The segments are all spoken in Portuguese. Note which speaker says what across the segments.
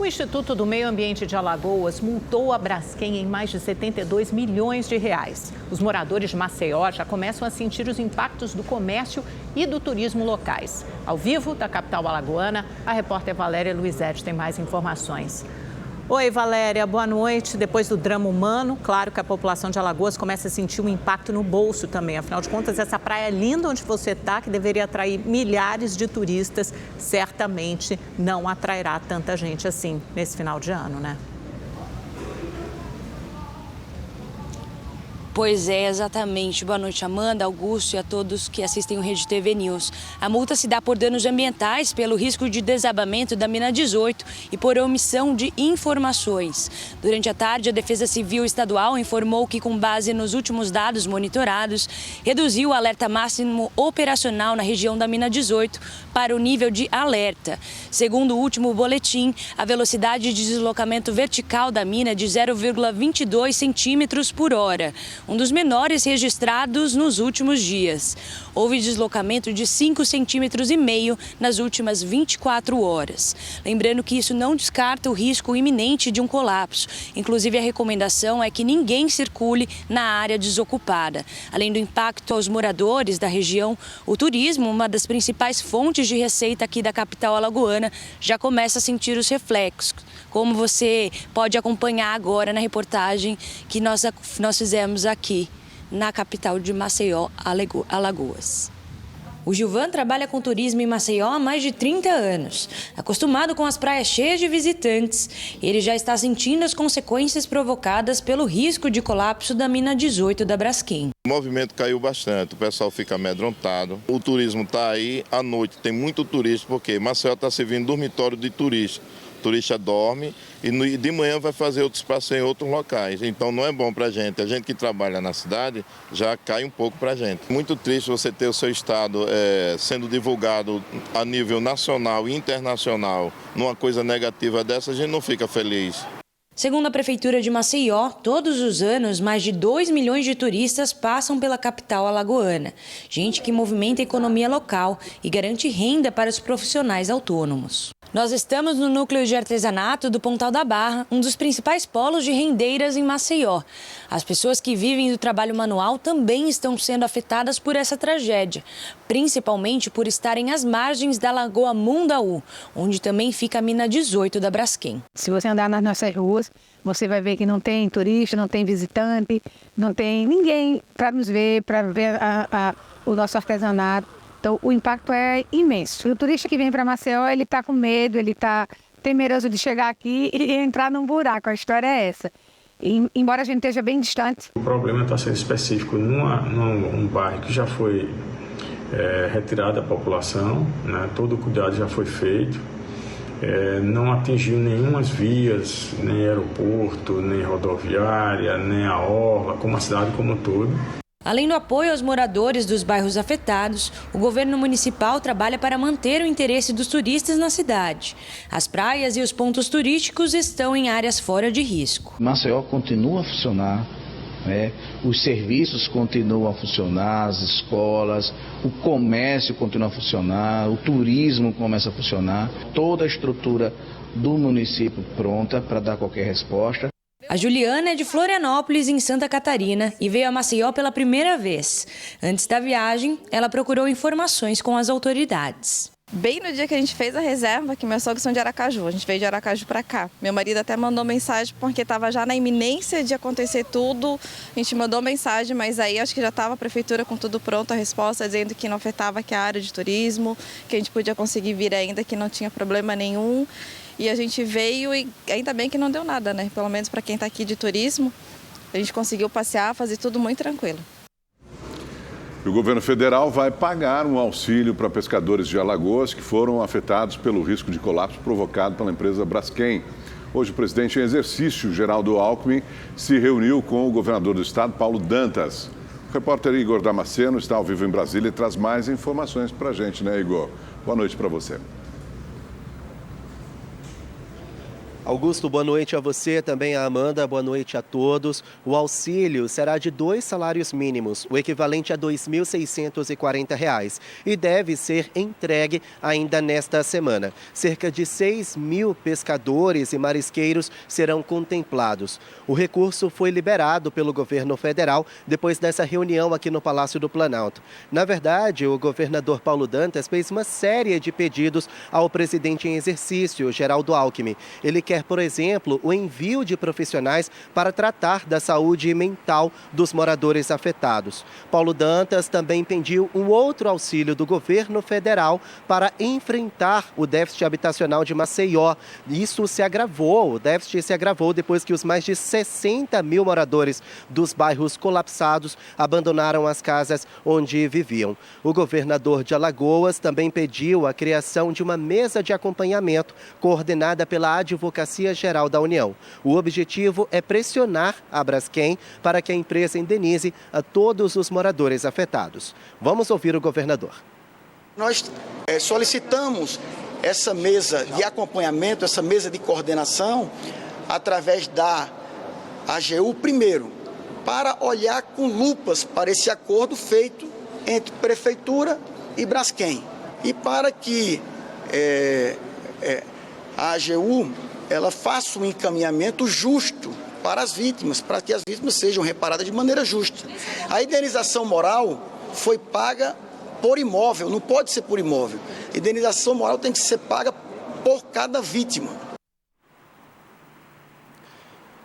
Speaker 1: O Instituto do Meio Ambiente de Alagoas multou a Braskem em mais de 72 milhões de reais. Os moradores de Maceió já começam a sentir os impactos do comércio e do turismo locais. Ao vivo, da capital alagoana, a repórter Valéria Luizete tem mais informações. Oi, Valéria, boa noite. Depois do drama humano, claro que a população de Alagoas começa a sentir um impacto no bolso também. Afinal de contas, essa praia linda onde você está, que deveria atrair milhares de turistas, certamente não atrairá tanta gente assim nesse final de ano, né?
Speaker 2: Pois é, exatamente. Boa noite, Amanda, Augusto e a todos que assistem o Rede TV News. A multa se dá por danos ambientais, pelo risco de desabamento da mina 18 e por omissão de informações. Durante a tarde, a Defesa Civil Estadual informou que, com base nos últimos dados monitorados, reduziu o alerta máximo operacional na região da mina 18 para o nível de alerta. Segundo o último boletim, a velocidade de deslocamento vertical da mina é de 0,22 centímetros por hora. Um dos menores registrados nos últimos dias. Houve deslocamento de 5,5 centímetros nas últimas 24 horas. Lembrando que isso não descarta o risco iminente de um colapso. Inclusive, a recomendação é que ninguém circule na área desocupada. Além do impacto aos moradores da região, o turismo, uma das principais fontes de receita aqui da capital alagoana, já começa a sentir os reflexos, como você pode acompanhar agora na reportagem que nós fizemos aqui na capital de Maceió, Alagoas. O Gilvan trabalha com turismo em Maceió há mais de 30 anos. Acostumado com as praias cheias de visitantes, ele já está sentindo as consequências provocadas pelo risco de colapso da mina 18 da Braskem.
Speaker 3: O movimento caiu bastante, o pessoal fica amedrontado. O turismo está aí, à noite tem muito turista, porque Maceió está servindo dormitório de turista. O turista dorme e de manhã vai fazer outros passeios em outros locais. Então não é bom para a gente que trabalha na cidade, já cai um pouco para a gente. Muito triste você ter o seu estado sendo divulgado a nível nacional e internacional numa coisa negativa dessa, a gente não fica feliz.
Speaker 2: Segundo a Prefeitura de Maceió, todos os anos, mais de 2 milhões de turistas passam pela capital alagoana. Gente que movimenta a economia local e garante renda para os profissionais autônomos. Nós estamos no núcleo de artesanato do Pontal da Barra, um dos principais polos de rendeiras em Maceió. As pessoas que vivem do trabalho manual também estão sendo afetadas por essa tragédia, principalmente por estarem às margens da Lagoa Mundaú, onde também fica a mina 18 da Braskem.
Speaker 4: Se você andar nas nossas ruas, você vai ver que não tem turista, não tem visitante, não tem ninguém para nos ver, para ver o nosso artesanato. Então, o impacto é imenso. O turista que vem para Maceió, ele está com medo, ele está temeroso de chegar aqui e entrar num buraco. A história é essa. E, embora a gente esteja bem distante.
Speaker 5: O problema está sendo específico num bairro que já foi retirado da população, né? Todo o cuidado já foi feito. Não atingiu nenhumas vias, nem aeroporto, nem rodoviária, nem a orla, como a cidade como um todo.
Speaker 2: Além do apoio aos moradores dos bairros afetados, o governo municipal trabalha para manter o interesse dos turistas na cidade. As praias e os pontos turísticos estão em áreas fora de risco.
Speaker 6: Maceió continua a funcionar, os serviços continuam a funcionar, as escolas, o comércio continua a funcionar, o turismo começa a funcionar, toda a estrutura do município pronta para dar qualquer resposta.
Speaker 2: A Juliana é de Florianópolis, em Santa Catarina, e veio a Maceió pela primeira vez. Antes da viagem, ela procurou informações com as autoridades.
Speaker 7: Bem no dia que a gente fez a reserva, que meus sogros são de Aracaju, a gente veio de Aracaju para cá. Meu marido até mandou mensagem porque estava já na iminência de acontecer tudo. A gente mandou mensagem, mas aí acho que já estava a prefeitura com tudo pronto, a resposta dizendo que não afetava aqui a área de turismo, que a gente podia conseguir vir ainda, que não tinha problema nenhum. E a gente veio e ainda bem que não deu nada, né? Pelo menos para quem está aqui de turismo, a gente conseguiu passear, fazer tudo muito tranquilo.
Speaker 8: O governo federal vai pagar um auxílio para pescadores de Alagoas que foram afetados pelo risco de colapso provocado pela empresa Braskem. Hoje, o presidente em exercício, Geraldo Alckmin, se reuniu com o governador do estado, Paulo Dantas. O repórter Igor Damasceno está ao vivo em Brasília e traz mais informações para a gente, né, Igor? Boa noite para você.
Speaker 9: Augusto, boa noite a você, também a Amanda, boa noite a todos. O auxílio será de 2 salários mínimos, o equivalente a R$ 2.640, e deve ser entregue ainda nesta semana. Cerca de 6 mil pescadores e marisqueiros serão contemplados. O recurso foi liberado pelo governo federal depois dessa reunião aqui no Palácio do Planalto. Na verdade, o governador Paulo Dantas fez uma série de pedidos ao presidente em exercício, Geraldo Alckmin. Ele quer, por exemplo, o envio de profissionais para tratar da saúde mental dos moradores afetados. Paulo Dantas também pediu um outro auxílio do governo federal para enfrentar o déficit habitacional de Maceió. Isso se agravou, o déficit se agravou depois que os mais de 60 mil moradores dos bairros colapsados abandonaram as casas onde viviam. O governador de Alagoas também pediu a criação de uma mesa de acompanhamento coordenada pela Advocacia Geral da União. O objetivo é pressionar a Braskem para que a empresa indenize a todos os moradores afetados. Vamos ouvir o governador.
Speaker 10: Nós solicitamos essa mesa de acompanhamento, essa mesa de coordenação, através da AGU, primeiro, para olhar com lupas para esse acordo feito entre Prefeitura e Braskem. E para que a AGU ela faça um encaminhamento justo para as vítimas, para que as vítimas sejam reparadas de maneira justa. A indenização moral foi paga por imóvel, não pode ser por imóvel. A indenização moral tem que ser paga por cada vítima.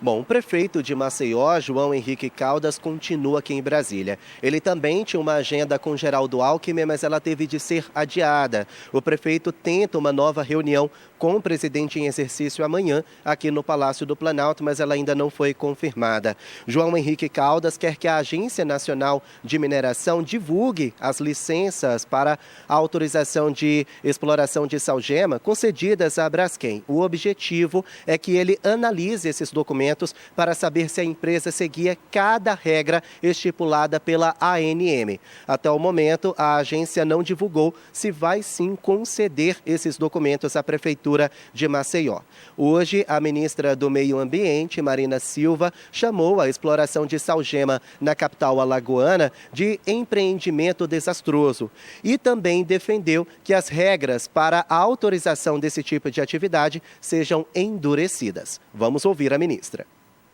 Speaker 9: Bom, o prefeito de Maceió, João Henrique Caldas, continua aqui em Brasília. Ele também tinha uma agenda com Geraldo Alckmin, mas ela teve de ser adiada. O prefeito tenta uma nova reunião com o presidente em exercício amanhã, aqui no Palácio do Planalto, mas ela ainda não foi confirmada. João Henrique Caldas quer que a Agência Nacional de Mineração divulgue as licenças para a autorização de exploração de salgema concedidas à Braskem. O objetivo é que ele analise esses documentos para saber se a empresa seguia cada regra estipulada pela ANM. Até o momento, a agência não divulgou se vai sim conceder esses documentos à Prefeitura de Maceió. Hoje, a ministra do Meio Ambiente, Marina Silva, chamou a exploração de salgema na capital alagoana de empreendimento desastroso e também defendeu que as regras para a autorização desse tipo de atividade sejam endurecidas. Vamos ouvir a ministra.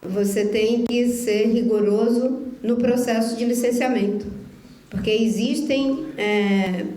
Speaker 11: Você tem que ser rigoroso no processo de licenciamento, porque existem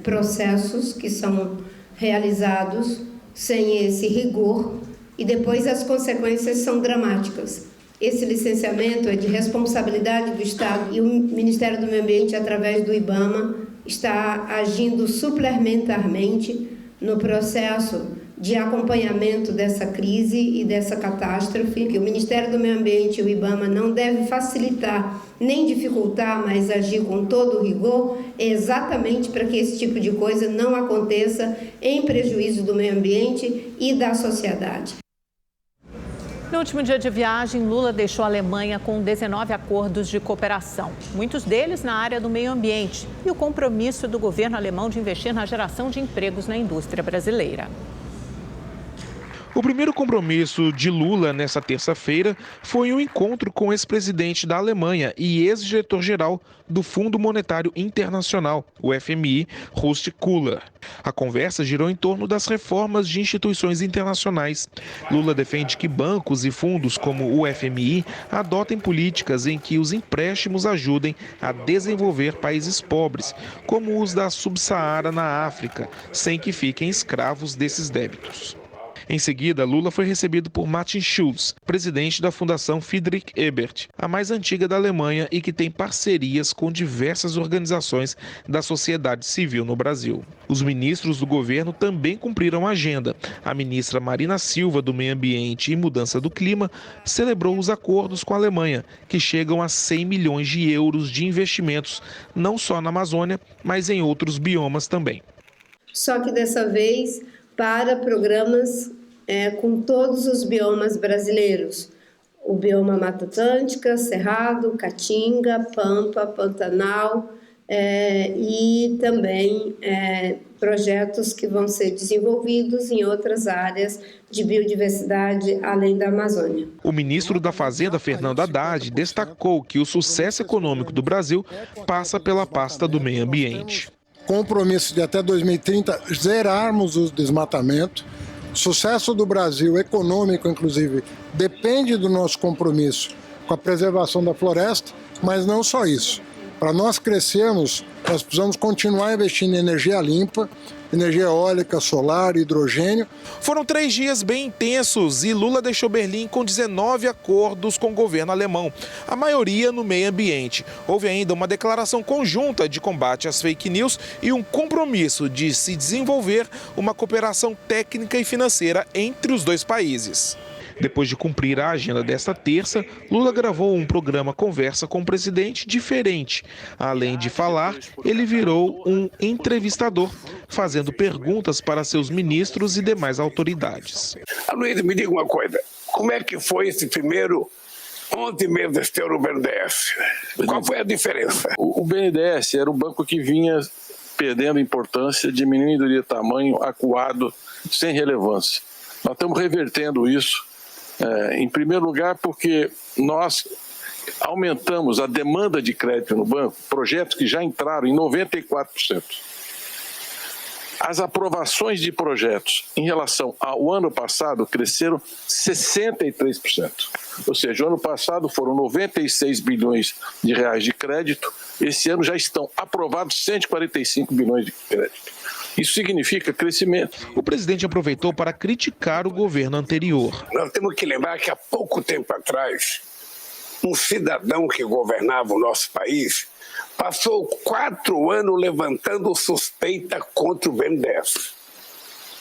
Speaker 11: processos que são realizados sem esse rigor e depois as consequências são dramáticas. Esse licenciamento é de responsabilidade do Estado e o Ministério do Meio Ambiente, através do IBAMA, está agindo suplementarmente no processo de acompanhamento dessa crise e dessa catástrofe, que o Ministério do Meio Ambiente e o IBAMA não devem facilitar nem dificultar, mas agir com todo o rigor, exatamente para que esse tipo de coisa não aconteça em prejuízo do meio ambiente e da sociedade.
Speaker 1: No último dia de viagem, Lula deixou a Alemanha com 19 acordos de cooperação, muitos deles na área do meio ambiente, e o compromisso do governo alemão de investir na geração de empregos na indústria brasileira.
Speaker 12: O primeiro compromisso de Lula nesta terça-feira foi um encontro com o ex-presidente da Alemanha e ex-diretor-geral do Fundo Monetário Internacional, o FMI, Horst Köhler. A conversa girou em torno das reformas de instituições internacionais. Lula defende que bancos e fundos como o FMI adotem políticas em que os empréstimos ajudem a desenvolver países pobres, como os da Sub-Saara na África, sem que fiquem escravos desses débitos. Em seguida, Lula foi recebido por Martin Schulz, presidente da Fundação Friedrich Ebert, a mais antiga da Alemanha e que tem parcerias com diversas organizações da sociedade civil no Brasil. Os ministros do governo também cumpriram a agenda. A ministra Marina Silva, do Meio Ambiente e Mudança do Clima, celebrou os acordos com a Alemanha, que chegam a 100 milhões de euros de investimentos, não só na Amazônia, mas em outros biomas também.
Speaker 11: Só que dessa vez para programas com todos os biomas brasileiros. O bioma Mata Atlântica, Cerrado, Caatinga, Pampa, Pantanal e também projetos que vão ser desenvolvidos em outras áreas de biodiversidade além da Amazônia.
Speaker 12: O ministro da Fazenda, Fernando Haddad, destacou que o sucesso econômico do Brasil passa pela pasta do meio ambiente.
Speaker 13: Compromisso de até 2030 zerarmos o desmatamento. O sucesso do Brasil, econômico inclusive, depende do nosso compromisso com a preservação da floresta, mas não só isso. Para nós crescermos, nós precisamos continuar investindo em energia limpa, energia eólica, solar, hidrogênio.
Speaker 12: Foram 3 dias bem intensos e Lula deixou Berlim com 19 acordos com o governo alemão, a maioria no meio ambiente. Houve ainda uma declaração conjunta de combate às fake news e um compromisso de se desenvolver uma cooperação técnica e financeira entre os dois países. Depois de cumprir a agenda desta terça, Lula gravou um programa Conversa com o presidente diferente. Além de falar, ele virou um entrevistador, fazendo perguntas para seus ministros e demais autoridades.
Speaker 14: Luiz, me diga uma coisa, como é que foi esse primeiro 11 meses ter o BNDES? Qual foi a diferença?
Speaker 15: O BNDES era um banco que vinha perdendo importância, diminuindo de tamanho, acuado, sem relevância. Nós estamos revertendo isso. Em primeiro lugar, porque nós aumentamos a demanda de crédito no banco, projetos que já entraram em 94%. As aprovações de projetos em relação ao ano passado cresceram 63%. Ou seja, o ano passado foram 96 bilhões de reais de crédito, esse ano já estão aprovados 145 bilhões de crédito. Isso significa crescimento.
Speaker 12: O presidente aproveitou para criticar o governo anterior.
Speaker 14: Nós temos que lembrar que há pouco tempo atrás, um cidadão que governava o nosso país passou 4 anos levantando suspeita contra o BNDES.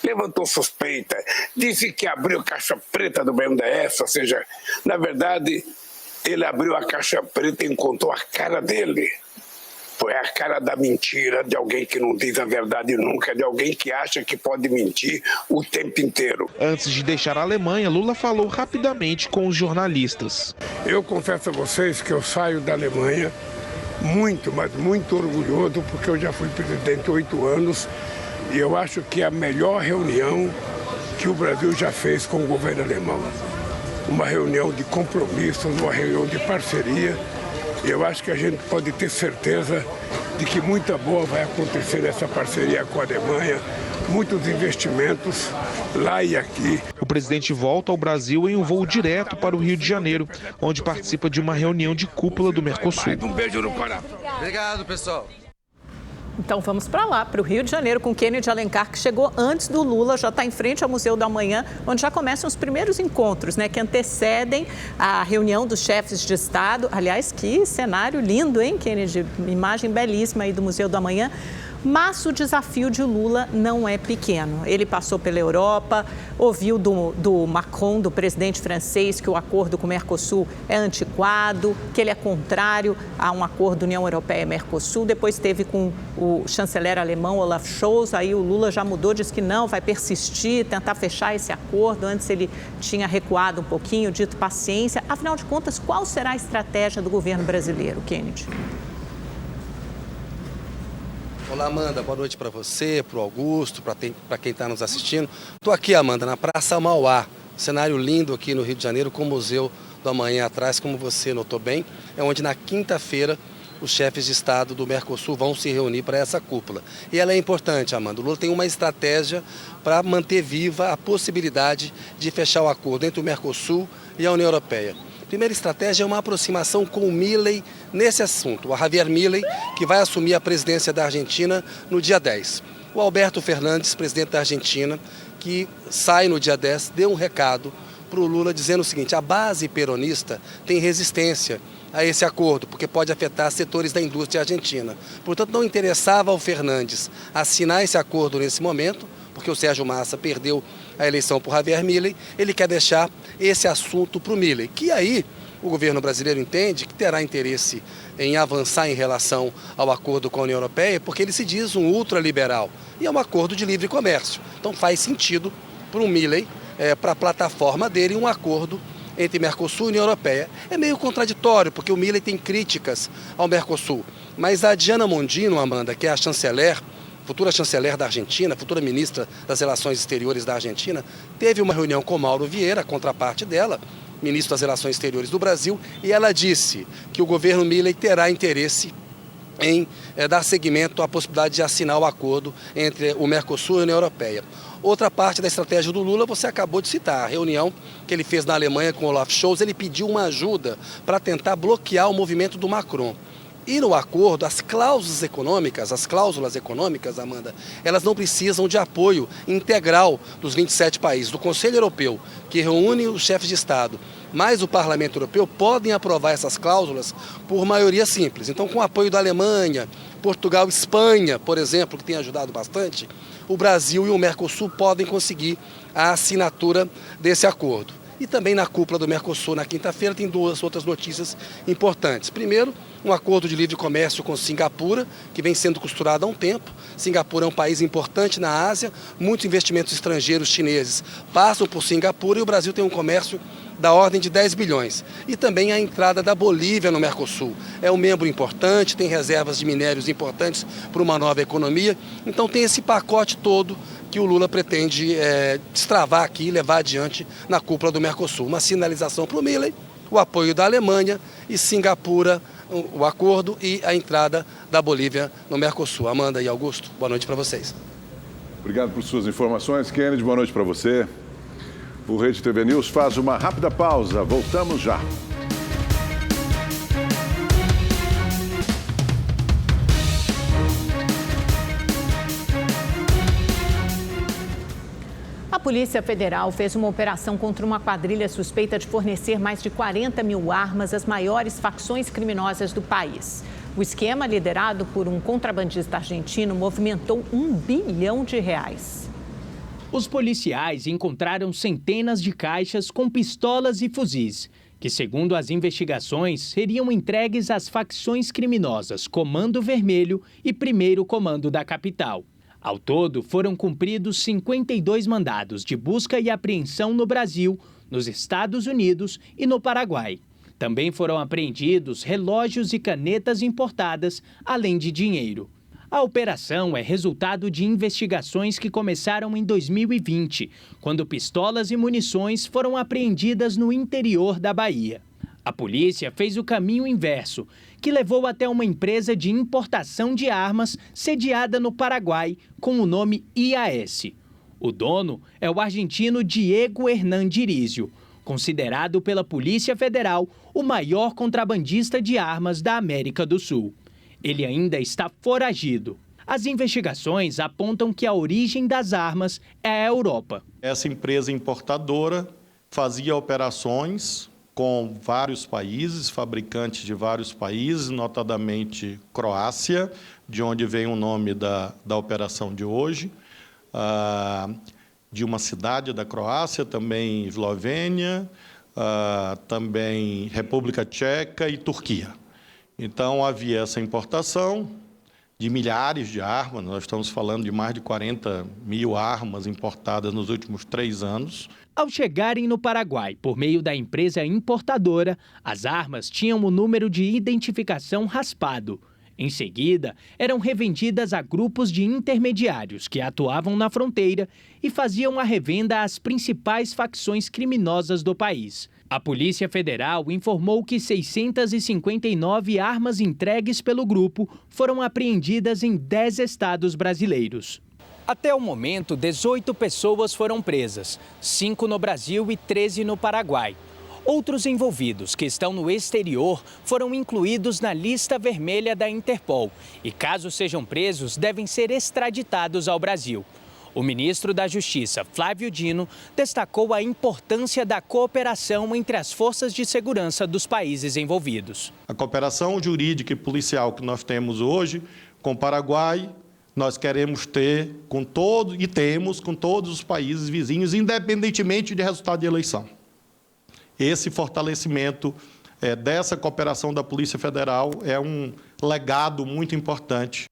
Speaker 14: Levantou suspeita, disse que abriu caixa preta do BNDES, ou seja, na verdade, ele abriu a caixa preta e encontrou a cara dele. Foi a cara da mentira, de alguém que não diz a verdade nunca, de alguém que acha que pode mentir o tempo inteiro.
Speaker 12: Antes de deixar a Alemanha, Lula falou rapidamente com os jornalistas.
Speaker 14: Eu confesso a vocês que eu saio da Alemanha muito, mas muito orgulhoso, porque eu já fui presidente 8 anos e eu acho que é a melhor reunião que o Brasil já fez com o governo alemão. Uma reunião de compromisso, uma reunião de parceria. Eu acho que a gente pode ter certeza de que muita boa vai acontecer nessa parceria com a Alemanha, muitos investimentos lá e aqui.
Speaker 12: O presidente volta ao Brasil em um voo direto para o Rio de Janeiro, onde participa de uma reunião de cúpula do Mercosul.
Speaker 14: Um beijo no Pará.
Speaker 9: Obrigado, pessoal.
Speaker 1: Então vamos para lá, para o Rio de Janeiro, com Kennedy Alencar, que chegou antes do Lula, já está em frente ao Museu do Amanhã, onde já começam os primeiros encontros, né, que antecedem a reunião dos chefes de Estado. Aliás, que cenário lindo, hein, Kennedy? Imagem belíssima aí do Museu do Amanhã. Mas o desafio de Lula não é pequeno. Ele passou pela Europa, ouviu do Macron, do presidente francês, que o acordo com o Mercosul é antiquado, que ele é contrário a um acordo União Europeia-Mercosul. Depois teve com o chanceler alemão Olaf Scholz, aí o Lula já mudou, disse que não, vai persistir, tentar fechar esse acordo. Antes ele tinha recuado um pouquinho, dito paciência. Afinal de contas, qual será a estratégia do governo brasileiro, Kennedy?
Speaker 16: Olá, Amanda, boa noite para você, para o Augusto, para quem está nos assistindo. Estou aqui, Amanda, na Praça Mauá, cenário lindo aqui no Rio de Janeiro, com o Museu do Amanhã atrás, como você notou bem, é onde na quinta-feira os chefes de Estado do Mercosul vão se reunir para essa cúpula. E ela é importante, Amanda. O Lula tem uma estratégia para manter viva a possibilidade de fechar o acordo entre o Mercosul e a União Europeia. A primeira estratégia é uma aproximação com o Milei nesse assunto, o Javier Milei, que vai assumir a presidência da Argentina no dia 10. O Alberto Fernandes, presidente da Argentina, que sai no dia 10, deu um recado para o Lula dizendo o seguinte: a base peronista tem resistência a esse acordo, porque pode afetar setores da indústria argentina. Portanto, não interessava ao Fernandes assinar esse acordo nesse momento, porque o Sérgio Massa perdeu a eleição por Javier Milei. Ele quer deixar esse assunto para o Milei, que aí o governo brasileiro entende que terá interesse em avançar em relação ao acordo com a União Europeia, porque ele se diz um ultraliberal e é um acordo de livre comércio. Então faz sentido para o Milei, para a plataforma dele, um acordo entre Mercosul e União Europeia. É meio contraditório, porque o Milei tem críticas ao Mercosul, mas a Diana Mondino, Amanda, que é a chanceler futura chanceler da Argentina, futura ministra das Relações Exteriores da Argentina, teve uma reunião com Mauro Vieira, a contraparte dela, ministro das Relações Exteriores do Brasil, e ela disse que o governo Milei terá interesse em dar seguimento à possibilidade de assinar o acordo entre o Mercosul e a União Europeia. Outra parte da estratégia do Lula você acabou de citar, a reunião que ele fez na Alemanha com Olaf Scholz, ele pediu uma ajuda para tentar bloquear o movimento do Macron. E no acordo, as cláusulas econômicas, Amanda, elas não precisam de apoio integral dos 27 países. Do Conselho Europeu, que reúne os chefes de Estado, mais o Parlamento Europeu, podem aprovar essas cláusulas por maioria simples. Então, com o apoio da Alemanha, Portugal, Espanha, por exemplo, que tem ajudado bastante, o Brasil e o Mercosul podem conseguir a assinatura desse acordo. E também na cúpula do Mercosul, na quinta-feira, tem duas outras notícias importantes. Primeiro, um acordo de livre comércio com Singapura, que vem sendo costurado há um tempo. Singapura é um país importante na Ásia, muitos investimentos estrangeiros chineses passam por Singapura e o Brasil tem um comércio da ordem de 10 bilhões. E também a entrada da Bolívia no Mercosul. É um membro importante, tem reservas de minérios importantes para uma nova economia. Então tem esse pacote todo que o Lula pretende destravar aqui e levar adiante na cúpula do Mercosul. Uma sinalização para o Milei, o apoio da Alemanha e Singapura, o acordo e a entrada da Bolívia no Mercosul. Amanda e Augusto, boa noite para vocês.
Speaker 8: Obrigado por suas informações. Kennedy, boa noite para você. O Rede TV News faz uma rápida pausa. Voltamos já.
Speaker 1: A Polícia Federal fez uma operação contra uma quadrilha suspeita de fornecer mais de 40 mil armas às maiores facções criminosas do país. O esquema, liderado por um contrabandista argentino, movimentou R$1 bilhão.
Speaker 17: Os policiais encontraram centenas de caixas com pistolas e fuzis, que, segundo as investigações, seriam entregues às facções criminosas Comando Vermelho e Primeiro Comando da capital. Ao todo, foram cumpridos 52 mandados de busca e apreensão no Brasil, nos Estados Unidos e no Paraguai. Também foram apreendidos relógios e canetas importadas, além de dinheiro. A operação é resultado de investigações que começaram em 2020, quando pistolas e munições foram apreendidas no interior da Bahia. A polícia fez o caminho inverso, que levou até uma empresa de importação de armas sediada no Paraguai com o nome IAS. O dono é o argentino Diego Hernán Dirizio, considerado pela Polícia Federal o maior contrabandista de armas da América do Sul. Ele ainda está foragido. As investigações apontam que a origem das armas é a Europa.
Speaker 18: Essa empresa importadora fazia operações com vários países, fabricantes de vários países, notadamente Croácia, de onde vem o nome da operação de hoje, de uma cidade da Croácia, também Eslovênia, também República Tcheca e Turquia. Então, havia essa importação de milhares de armas, nós estamos falando de mais de 40 mil armas importadas nos últimos 3 anos.
Speaker 17: Ao chegarem no Paraguai por meio da empresa importadora, as armas tinham o número de identificação raspado. Em seguida, eram revendidas a grupos de intermediários que atuavam na fronteira e faziam a revenda às principais facções criminosas do país. A Polícia Federal informou que 659 armas entregues pelo grupo foram apreendidas em 10 estados brasileiros. Até o momento, 18 pessoas foram presas, 5 no Brasil e 13 no Paraguai. Outros envolvidos que estão no exterior foram incluídos na lista vermelha da Interpol e, caso sejam presos, devem ser extraditados ao Brasil. O ministro da Justiça, Flávio Dino, destacou a importância da cooperação entre as forças de segurança dos países envolvidos.
Speaker 18: A cooperação jurídica e policial que nós temos hoje com o Paraguai, nós queremos ter com todos e temos com todos os países vizinhos, independentemente de resultado de eleição. Esse fortalecimento dessa cooperação da Polícia Federal é um legado muito importante.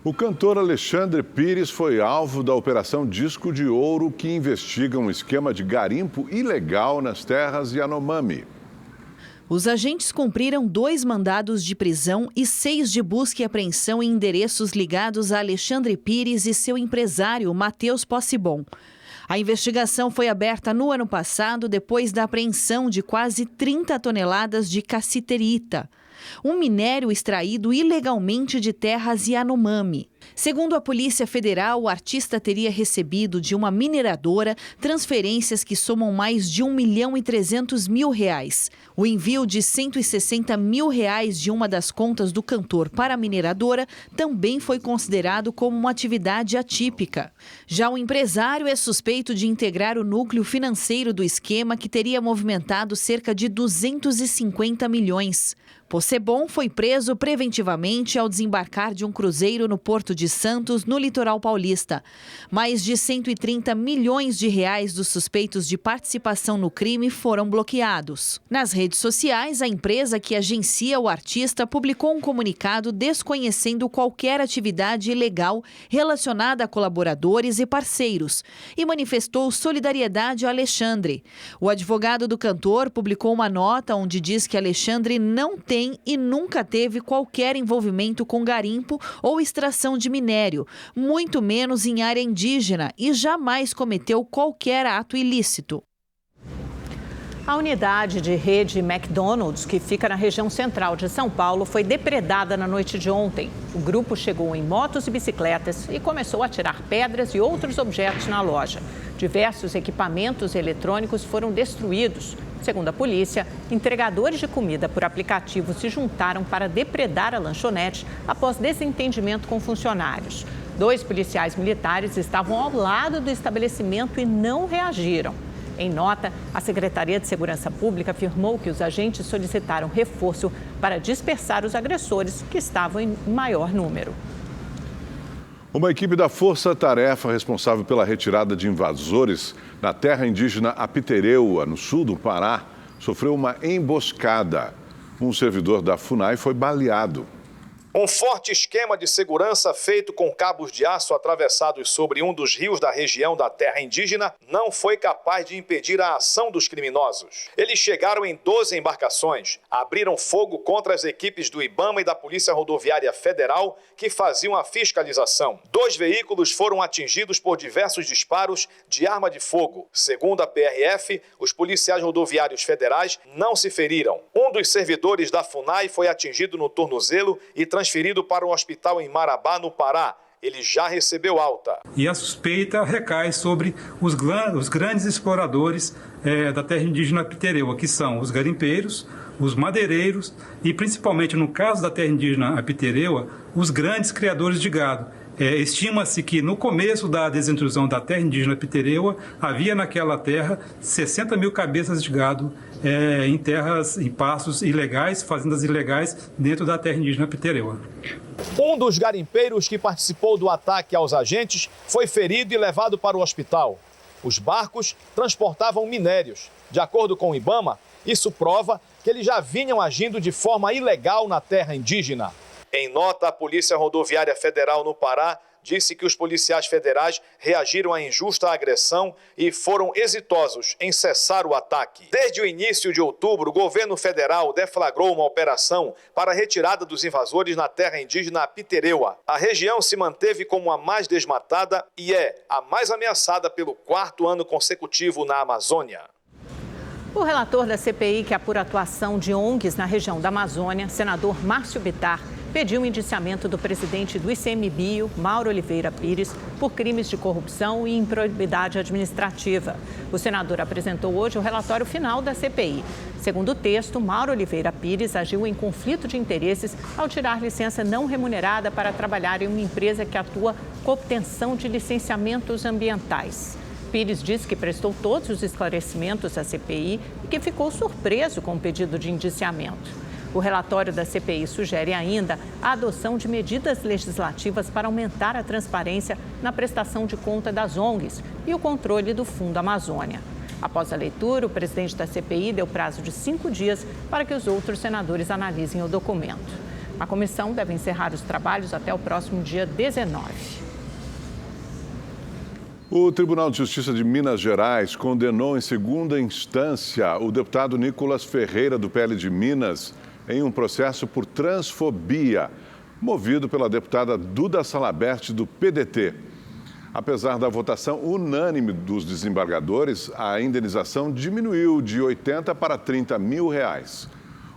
Speaker 8: O cantor Alexandre Pires foi alvo da Operação Disco de Ouro, que investiga um esquema de garimpo ilegal nas terras Yanomami.
Speaker 19: Os agentes cumpriram 2 mandados de prisão e 6 de busca e apreensão em endereços ligados a Alexandre Pires e seu empresário, Matheus Possebon. A investigação foi aberta no ano passado depois da apreensão de quase 30 toneladas de cassiterita, um minério extraído ilegalmente de terras Yanomami. Segundo a Polícia Federal, o artista teria recebido de uma mineradora transferências que somam mais de R$1.300.000. O envio de R$160.000 de uma das contas do cantor para a mineradora também foi considerado como uma atividade atípica. Já o empresário é suspeito de integrar o núcleo financeiro do esquema, que teria movimentado cerca de 250 milhões. Possebon foi preso preventivamente ao desembarcar de um cruzeiro no Porto de Santos, no litoral paulista. Mais de R$130 milhões dos suspeitos de participação no crime foram bloqueados. Nas redes sociais, a empresa que agencia o artista publicou um comunicado desconhecendo qualquer atividade ilegal relacionada a colaboradores e parceiros e manifestou solidariedade a Alexandre. O advogado do cantor publicou uma nota onde diz que Alexandre não tem e nunca teve qualquer envolvimento com garimpo ou extração de minério, muito menos em área indígena, e jamais cometeu qualquer ato ilícito.
Speaker 1: A unidade de rede McDonald's, que fica na região central de São Paulo, foi depredada na noite de ontem. O grupo chegou em motos e bicicletas e começou a tirar pedras e outros objetos na loja. Diversos equipamentos eletrônicos foram destruídos. Segundo a polícia, entregadores de comida por aplicativo se juntaram para depredar a lanchonete após desentendimento com funcionários. 2 policiais militares estavam ao lado do estabelecimento e não reagiram. Em nota, a Secretaria de Segurança Pública afirmou que os agentes solicitaram reforço para dispersar os agressores, que estavam em maior número.
Speaker 8: Uma equipe da Força Tarefa responsável pela retirada de invasores na terra indígena Apitereua, no sul do Pará, sofreu uma emboscada. Um servidor da FUNAI foi baleado.
Speaker 20: Um forte esquema de segurança feito com cabos de aço atravessados sobre um dos rios da região da terra indígena não foi capaz de impedir a ação dos criminosos. Eles chegaram em 12 embarcações, abriram fogo contra as equipes do IBAMA e da Polícia Rodoviária Federal que faziam a fiscalização. 2 veículos foram atingidos por diversos disparos de arma de fogo. Segundo a PRF, os policiais rodoviários federais não se feriram. Um dos servidores da FUNAI foi atingido no tornozelo e transferido para um hospital em Marabá, no Pará. Ele já recebeu alta.
Speaker 21: E a suspeita recai sobre os grandes exploradores da terra indígena Apitereua, que são os garimpeiros, os madeireiros e, principalmente no caso da terra indígena Apitereua, os grandes criadores de gado. Estima-se que no começo da desintrusão da terra indígena Apitereua, havia naquela terra 60 mil cabeças de gado em terras, em pastos ilegais, fazendas ilegais dentro da terra indígena Apitereua.
Speaker 20: Um dos garimpeiros que participou do ataque aos agentes foi ferido e levado para o hospital. Os barcos transportavam minérios. De acordo com o IBAMA, isso prova que eles já vinham agindo de forma ilegal na terra indígena. Em nota, a Polícia Rodoviária Federal no Pará disse que os policiais federais reagiram à injusta agressão e foram exitosos em cessar o ataque. Desde o início de outubro, o governo federal deflagrou uma operação para a retirada dos invasores na terra indígena Apitereua. A região se manteve como a mais desmatada e é a mais ameaçada pelo 4º ano consecutivo na Amazônia.
Speaker 1: O relator da CPI, que apura a atuação de ONGs na região da Amazônia, senador Márcio Bittar, pediu o indiciamento do presidente do ICMBio, Mauro Oliveira Pires, por crimes de corrupção e improbidade administrativa. O senador apresentou hoje o relatório final da CPI. Segundo o texto, Mauro Oliveira Pires agiu em conflito de interesses ao tirar licença não remunerada para trabalhar em uma empresa que atua com obtenção de licenciamentos ambientais. Pires disse que prestou todos os esclarecimentos à CPI e que ficou surpreso com o pedido de indiciamento. O relatório da CPI sugere ainda a adoção de medidas legislativas para aumentar a transparência na prestação de conta das ONGs e o controle do Fundo Amazônia. Após a leitura, o presidente da CPI deu prazo de 5 dias para que os outros senadores analisem o documento. A comissão deve encerrar os trabalhos até o próximo dia 19.
Speaker 8: O Tribunal de Justiça de Minas Gerais condenou em segunda instância o deputado Nicolas Ferreira, do PL de Minas, em um processo por transfobia, movido pela deputada Duda Salabert, do PDT. Apesar da votação unânime dos desembargadores, a indenização diminuiu de 80 para 30 mil reais.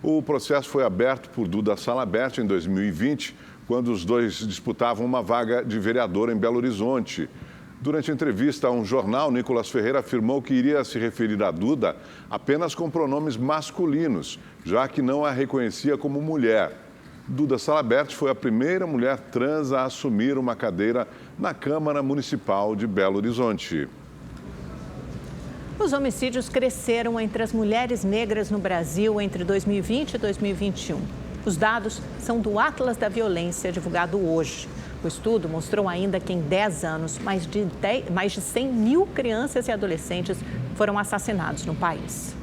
Speaker 8: O processo foi aberto por Duda Salabert em 2020, quando os dois disputavam uma vaga de vereador em Belo Horizonte. Durante a entrevista a um jornal, Nicolas Ferreira afirmou que iria se referir a Duda apenas com pronomes masculinos, já que não a reconhecia como mulher. Duda Salabert foi a primeira mulher trans a assumir uma cadeira na Câmara Municipal de Belo Horizonte.
Speaker 1: Os homicídios cresceram entre as mulheres negras no Brasil entre 2020 e 2021. Os dados são do Atlas da Violência, divulgado hoje. O estudo mostrou ainda que em 10 anos, mais de 100 mil crianças e adolescentes foram assassinados no país.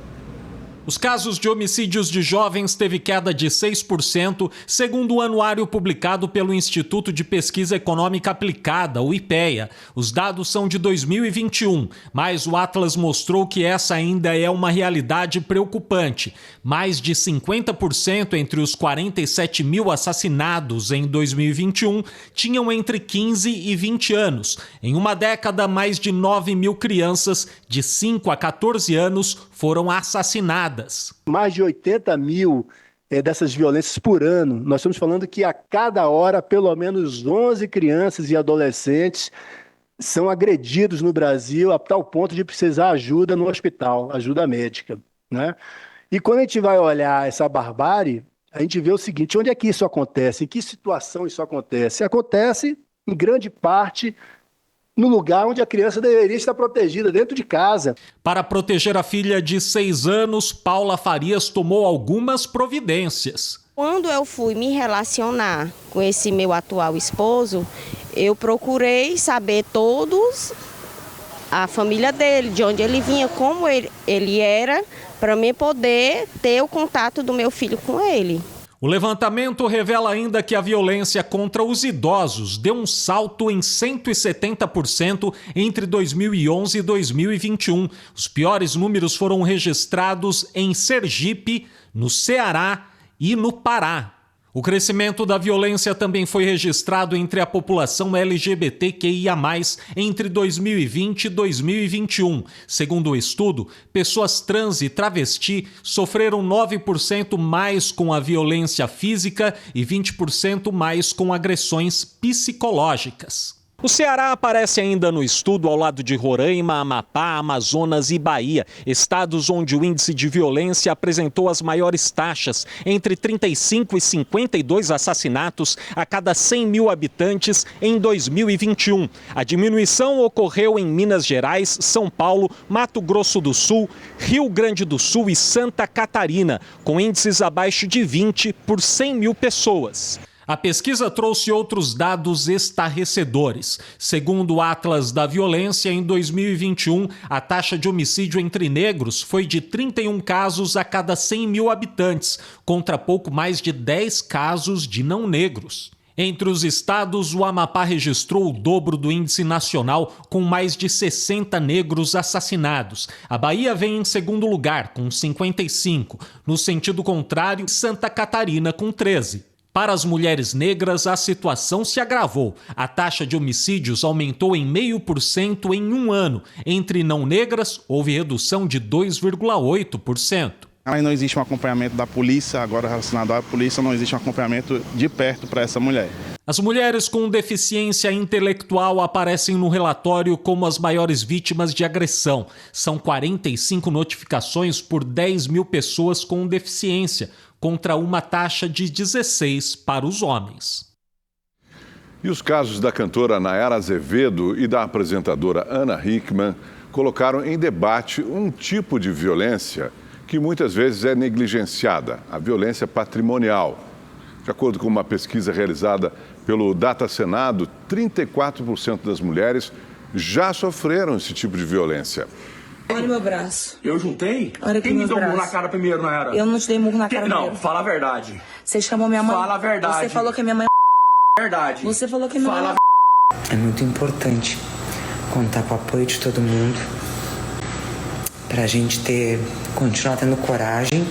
Speaker 3: Os casos de homicídios de jovens teve queda de 6%, segundo o anuário publicado pelo Instituto de Pesquisa Econômica Aplicada, o IPEA. Os dados são de 2021, mas o Atlas mostrou que essa ainda é uma realidade preocupante. Mais de 50% entre os 47 mil assassinados em 2021 tinham entre 15 e 20 anos. Em uma década, mais de 9 mil crianças de 5 a 14 anos foram assassinadas.
Speaker 22: Mais de 80 mil dessas violências por ano. Nós estamos falando que a cada hora, pelo menos 11 crianças e adolescentes são agredidos no Brasil a tal ponto de precisar ajuda no hospital, ajuda médica, né? E quando a gente vai olhar essa barbárie, a gente vê o seguinte: onde é que isso acontece? Em que situação isso acontece? Acontece, em grande parte, no lugar onde a criança deveria estar protegida, dentro de casa.
Speaker 3: Para proteger a filha de 6 anos, Paula Farias tomou algumas providências.
Speaker 23: Quando eu fui me relacionar com esse meu atual esposo, eu procurei saber todos, a família dele, de onde ele vinha, como ele era, para mim poder ter o contato do meu filho com ele.
Speaker 3: O levantamento revela ainda que a violência contra os idosos deu um salto em 170% entre 2011 e 2021. Os piores números foram registrados em Sergipe, no Ceará e no Pará. O crescimento da violência também foi registrado entre a população LGBTQIA+, entre 2020 e 2021. Segundo o estudo, pessoas trans e travesti sofreram 9% mais com a violência física e 20% mais com agressões psicológicas. O Ceará aparece ainda no estudo ao lado de Roraima, Amapá, Amazonas e Bahia, estados onde o índice de violência apresentou as maiores taxas, entre 35 e 52 assassinatos a cada 100 mil habitantes em 2021. A diminuição ocorreu em Minas Gerais, São Paulo, Mato Grosso do Sul, Rio Grande do Sul e Santa Catarina, com índices abaixo de 20 por 100 mil pessoas. A pesquisa trouxe outros dados estarrecedores. Segundo o Atlas da Violência, em 2021, a taxa de homicídio entre negros foi de 31 casos a cada 100 mil habitantes, contra pouco mais de 10 casos de não negros. Entre os estados, o Amapá registrou o dobro do índice nacional, com mais de 60 negros assassinados. A Bahia vem em segundo lugar, com 55. No sentido contrário, Santa Catarina, com 13. Para as mulheres negras, a situação se agravou. A taxa de homicídios aumentou em 0,5% em um ano. Entre não negras, houve redução de 2,8%.
Speaker 24: Aí não existe um acompanhamento da polícia, agora relacionado à polícia, não existe um acompanhamento de perto para essa mulher.
Speaker 3: As mulheres com deficiência intelectual aparecem no relatório como as maiores vítimas de agressão. São 45 notificações por 10 mil pessoas com deficiência, contra uma taxa de 16 para os homens.
Speaker 8: E os casos da cantora Nayara Azevedo e da apresentadora Ana Hickman colocaram em debate um tipo de violência que muitas vezes é negligenciada, a violência patrimonial. De acordo com uma pesquisa realizada pelo Data Senado, 34% das mulheres já sofreram esse tipo de violência.
Speaker 25: Olha meu braço.
Speaker 26: Eu juntei?
Speaker 25: Olha aqui.
Speaker 26: Quem me deu murro na cara primeiro, não era?
Speaker 25: Eu não te dei murro na cara
Speaker 26: Não,
Speaker 25: primeiro.
Speaker 26: fala a verdade.
Speaker 25: Você chamou minha mãe?
Speaker 26: Fala a verdade.
Speaker 25: Você falou que a minha mãe
Speaker 26: Verdade.
Speaker 25: Você falou que a minha mãe
Speaker 26: Fala
Speaker 25: É muito importante
Speaker 2: contar com o apoio de todo mundo, para a gente continuar tendo coragem,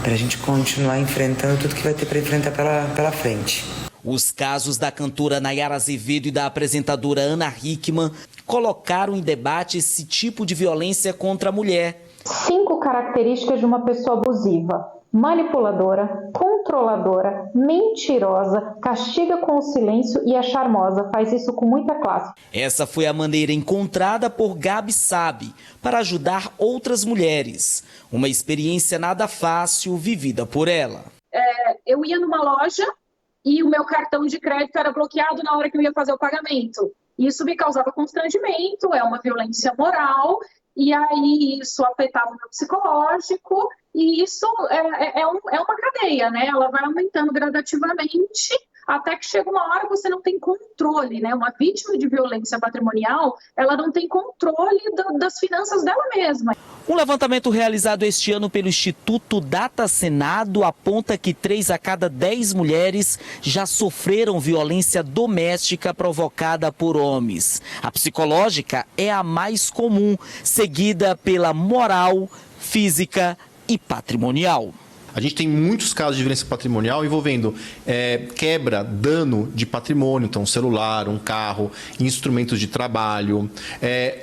Speaker 2: para a gente continuar enfrentando tudo que vai ter para enfrentar pela frente.
Speaker 4: Os casos da cantora Nayara Azevedo e da apresentadora Ana Hickman colocaram em debate esse tipo de violência contra a mulher.
Speaker 5: 5 características de uma pessoa abusiva: manipuladora, controladora, mentirosa, castiga com o silêncio e é charmosa, faz isso com muita classe.
Speaker 4: Essa foi a maneira encontrada por Gabi Sabe para ajudar outras mulheres. Uma experiência nada fácil vivida por ela.
Speaker 6: Eu ia numa loja e o meu cartão de crédito era bloqueado na hora que eu ia fazer o pagamento. Isso me causava constrangimento, é uma violência moral. E aí isso afetava o meu psicológico e isso é uma cadeia, né? Ela vai aumentando gradativamente até que chega uma hora que você não tem controle, né? Uma vítima de violência patrimonial, ela não tem controle das finanças dela mesma.
Speaker 4: Um levantamento realizado este ano pelo Instituto Data Senado aponta que 3 a cada 10 mulheres já sofreram violência doméstica provocada por homens. A psicológica é a mais comum, seguida pela moral, física e patrimonial.
Speaker 7: A gente tem muitos casos de violência patrimonial envolvendo quebra, dano de patrimônio, então um celular, um carro, instrumentos de trabalho,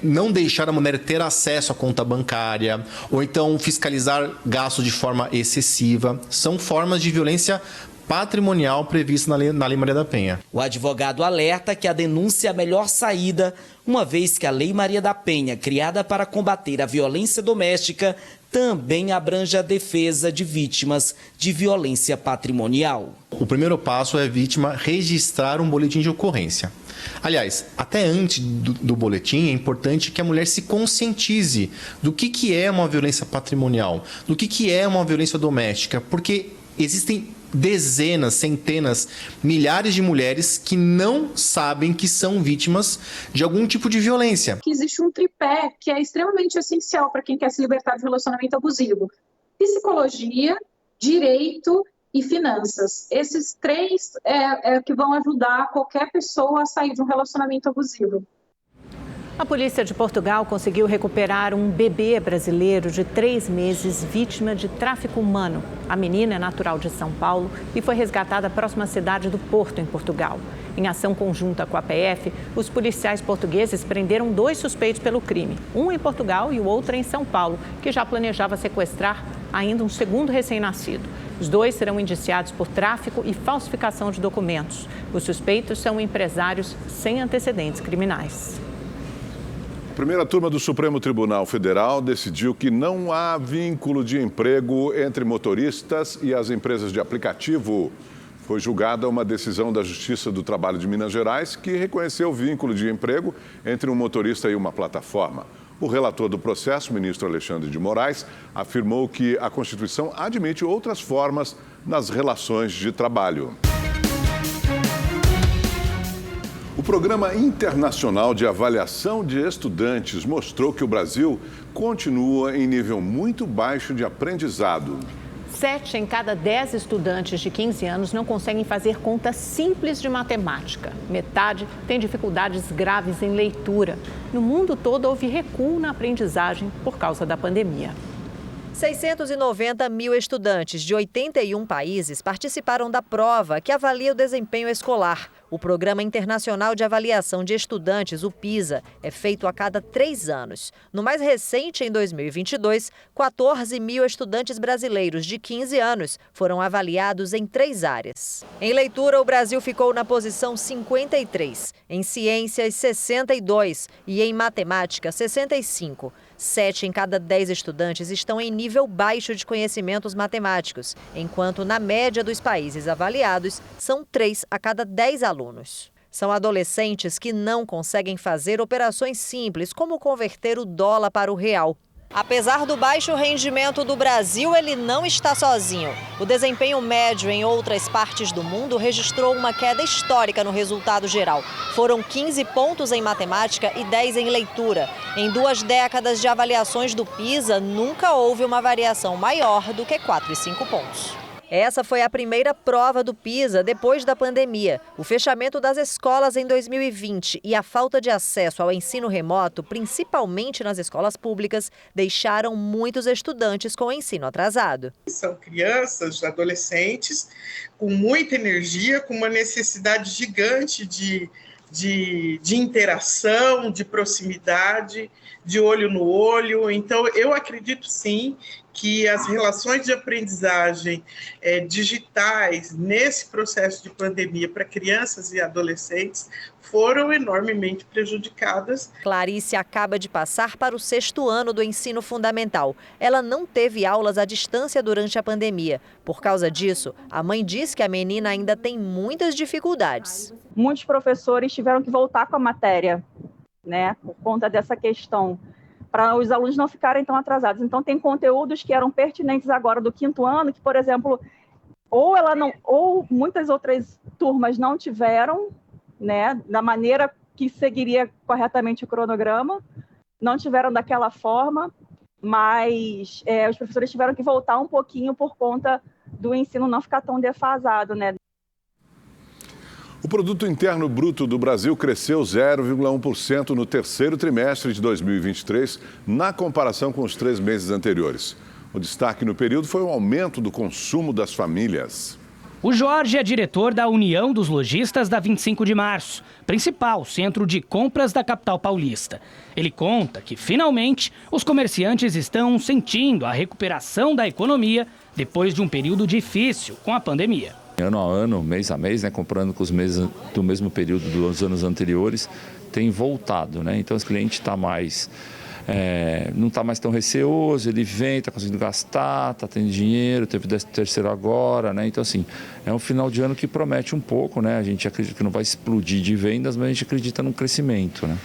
Speaker 7: não deixar a mulher ter acesso à conta bancária, ou então fiscalizar gastos de forma excessiva. São formas de violência patrimonial prevista na Lei Maria da Penha.
Speaker 4: O advogado alerta que a denúncia é a melhor saída, uma vez que a Lei Maria da Penha, criada para combater a violência doméstica, também abrange a defesa de vítimas de violência patrimonial.
Speaker 7: O primeiro passo é a vítima registrar um boletim de ocorrência. Aliás, até antes do boletim, é importante que a mulher se conscientize do que é uma violência patrimonial, do que é uma violência doméstica, porque existem dezenas, centenas, milhares de mulheres que não sabem que são vítimas de algum tipo de violência.
Speaker 6: Existe um tripé que é extremamente essencial para quem quer se libertar de relacionamento abusivo: psicologia, direito e finanças. Esses 3 é que vão ajudar qualquer pessoa a sair de um relacionamento abusivo.
Speaker 1: A polícia de Portugal conseguiu recuperar um bebê brasileiro de 3 meses vítima de tráfico humano. A menina é natural de São Paulo e foi resgatada próxima à cidade do Porto, em Portugal. Em ação conjunta com a PF, os policiais portugueses prenderam 2 suspeitos pelo crime, um em Portugal e o outro em São Paulo, que já planejava sequestrar ainda um segundo recém-nascido. Os 2 serão indiciados por tráfico e falsificação de documentos. Os suspeitos são empresários sem antecedentes criminais.
Speaker 8: A primeira turma do Supremo Tribunal Federal decidiu que não há vínculo de emprego entre motoristas e as empresas de aplicativo. Foi julgada uma decisão da Justiça do Trabalho de Minas Gerais que reconheceu o vínculo de emprego entre um motorista e uma plataforma. O relator do processo, ministro Alexandre de Moraes, afirmou que a Constituição admite outras formas nas relações de trabalho. O Programa Internacional de Avaliação de Estudantes mostrou que o Brasil continua em nível muito baixo de aprendizado.
Speaker 1: 7 em cada 10 estudantes de 15 anos não conseguem fazer contas simples de matemática. Metade tem dificuldades graves em leitura. No mundo todo, houve recuo na aprendizagem por causa da pandemia.
Speaker 10: 690 mil estudantes de 81 países participaram da prova que avalia o desempenho escolar. O Programa Internacional de Avaliação de Estudantes, o PISA, é feito a cada 3 anos. No mais recente, em 2022, 14 mil estudantes brasileiros de 15 anos foram avaliados em 3 áreas. Em leitura, o Brasil ficou na posição 53, em ciências 62 e em matemática 65. 7 em cada 10 estudantes estão em nível baixo de conhecimentos matemáticos, enquanto na média dos países avaliados são 3 a cada 10 alunos. São adolescentes que não conseguem fazer operações simples, como converter o dólar para o real. Apesar do baixo rendimento do Brasil, ele não está sozinho. O desempenho médio em outras partes do mundo registrou uma queda histórica no resultado geral. Foram 15 pontos em matemática e 10 em leitura. Em 2 décadas de avaliações do PISA, nunca houve uma variação maior do que 4 e 5 pontos. Essa foi a primeira prova do PISA depois da pandemia. O fechamento das escolas em 2020 e a falta de acesso ao ensino remoto, principalmente nas escolas públicas, deixaram muitos estudantes com o ensino atrasado.
Speaker 9: São crianças, adolescentes, com muita energia, com uma necessidade gigante de interação, de proximidade, de olho no olho. Então, eu acredito sim que as relações de aprendizagem digitais nesse processo de pandemia para crianças e adolescentes foram enormemente prejudicadas.
Speaker 10: Clarice acaba de passar para o 6º ano do ensino fundamental. Ela não teve aulas à distância durante a pandemia. Por causa disso, a mãe diz que a menina ainda tem muitas dificuldades.
Speaker 11: Muitos professores tiveram que voltar com a matéria, né, por conta dessa questão, para os alunos não ficarem tão atrasados. Então, tem conteúdos que eram pertinentes agora do 5º ano, que, por exemplo, ou muitas outras turmas não tiveram, né, da maneira que seguiria corretamente o cronograma, não tiveram daquela forma, mas os professores tiveram que voltar um pouquinho por conta do ensino não ficar tão defasado, né?
Speaker 8: O Produto Interno Bruto do Brasil cresceu 0,1% no terceiro trimestre de 2023, na comparação com os 3 meses anteriores. O destaque no período foi o aumento do consumo das famílias.
Speaker 12: O Jorge é diretor da União dos Lojistas da 25 de março, principal centro de compras da capital paulista. Ele conta que, finalmente, os comerciantes estão sentindo a recuperação da economia depois de um período difícil com a pandemia.
Speaker 13: Ano a ano, mês a mês, né, comprando com os meses do mesmo período dos anos anteriores, tem voltado, né? Então, o cliente está mais... não está mais tão receoso, ele vem, está conseguindo gastar, está tendo dinheiro, teve 13º agora, né? Então, assim, é um final de ano que promete um pouco, né? A gente acredita que não vai explodir de vendas, mas a gente acredita num crescimento, né?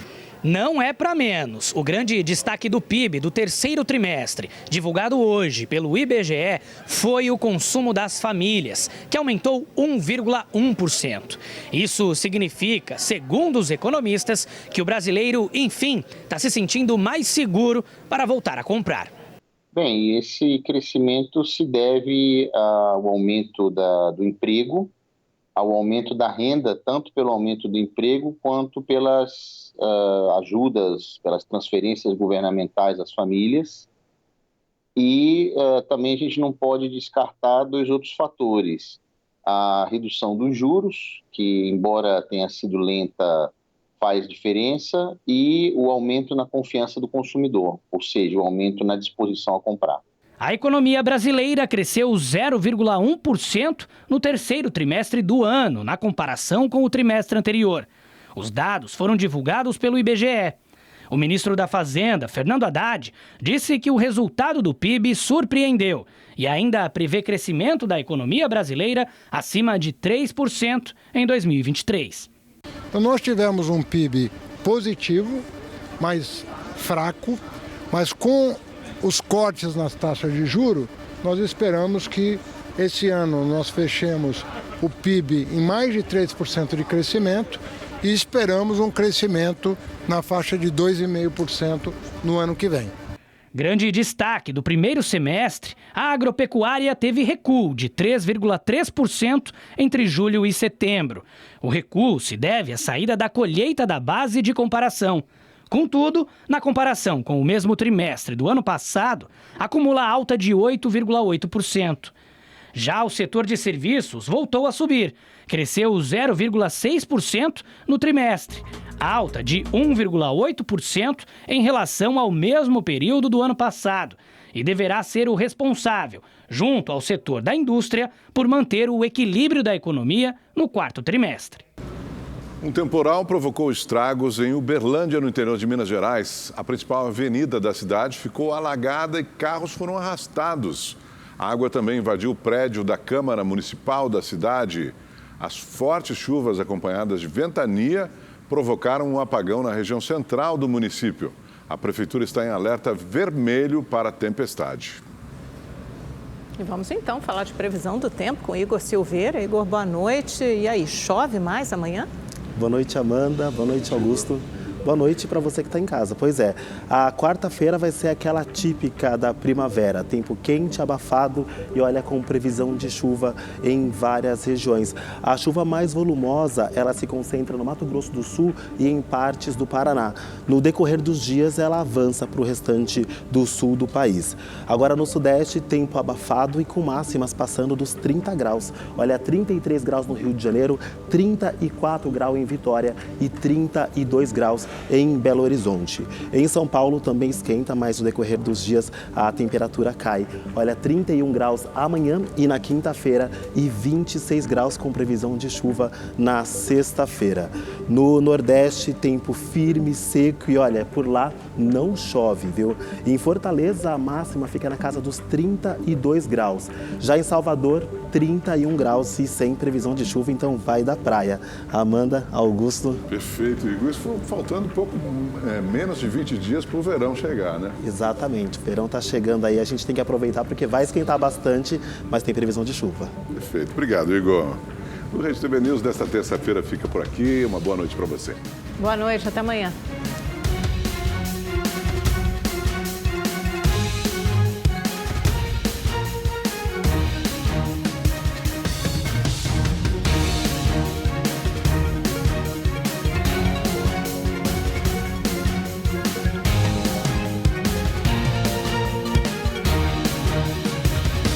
Speaker 12: Não é para menos. O grande destaque do PIB do terceiro trimestre, divulgado hoje pelo IBGE, foi o consumo das famílias, que aumentou 1,1%. Isso significa, segundo os economistas, que o brasileiro, enfim, está se sentindo mais seguro para voltar a comprar.
Speaker 14: Bem, esse crescimento se deve ao aumento do emprego, ao aumento da renda, tanto pelo aumento do emprego quanto pelas ajudas, pelas transferências governamentais às famílias. E também a gente não pode descartar 2 outros fatores. A redução dos juros, que embora tenha sido lenta, faz diferença, e o aumento na confiança do consumidor, ou seja, o aumento na disposição a comprar.
Speaker 12: A economia brasileira cresceu 0,1% no terceiro trimestre do ano, na comparação com o trimestre anterior. Os dados foram divulgados pelo IBGE. O ministro da Fazenda, Fernando Haddad, disse que o resultado do PIB surpreendeu e ainda prevê crescimento da economia brasileira acima de 3% em 2023.
Speaker 15: Então, nós tivemos um PIB positivo, mas fraco, mas com os cortes nas taxas de juros, nós esperamos que esse ano nós fechemos o PIB em mais de 3% de crescimento e esperamos um crescimento na faixa de 2,5% no ano que vem.
Speaker 12: Grande destaque do primeiro semestre, a agropecuária teve recuo de 3,3% entre julho e setembro. O recuo se deve à saída da colheita da base de comparação. Contudo, na comparação com o mesmo trimestre do ano passado, acumula alta de 8,8%. Já o setor de serviços voltou a subir, cresceu 0,6% no trimestre, alta de 1,8% em relação ao mesmo período do ano passado, e deverá ser o responsável, junto ao setor da indústria, por manter o equilíbrio da economia no quarto trimestre.
Speaker 8: Um temporal provocou estragos em Uberlândia, no interior de Minas Gerais. A principal avenida da cidade ficou alagada e carros foram arrastados. A água também invadiu o prédio da Câmara Municipal da cidade. As fortes chuvas acompanhadas de ventania provocaram um apagão na região central do município. A prefeitura está em alerta vermelho para a tempestade.
Speaker 1: E vamos então falar de previsão do tempo com Igor Silveira. Igor, boa noite. E aí, chove mais amanhã?
Speaker 27: Boa noite, Amanda. Boa noite, Augusto.
Speaker 16: Boa noite para você que está em casa. Pois é, a quarta-feira vai ser aquela típica da primavera. Tempo quente, abafado e olha, com previsão de chuva em várias regiões. A chuva mais volumosa, ela se concentra no Mato Grosso do Sul e em partes do Paraná. No decorrer dos dias, ela avança para o restante do sul do país. Agora no Sudeste, tempo abafado e com máximas passando dos 30 graus. Olha, 33 graus no Rio de Janeiro, 34 graus em Vitória e 32 graus em Belo Horizonte. Em São Paulo também esquenta, mas no decorrer dos dias a temperatura cai. Olha, 31 graus amanhã e na quinta-feira e 26 graus com previsão de chuva na sexta-feira. No Nordeste, tempo firme, seco e olha, por lá não chove, viu? Em Fortaleza, a máxima fica na casa dos 32 graus. Já em Salvador, 31 graus e sem previsão de chuva, então vai da praia. Amanda, Augusto.
Speaker 8: Perfeito, Igor. Isso faltando menos de 20 dias para o verão chegar, né?
Speaker 16: Exatamente, o verão está chegando aí, a gente tem que aproveitar porque vai esquentar bastante, mas tem previsão de chuva.
Speaker 8: Perfeito, obrigado, Igor. O Rede TV News desta terça-feira fica por aqui, uma boa noite para você.
Speaker 1: Boa noite, até amanhã.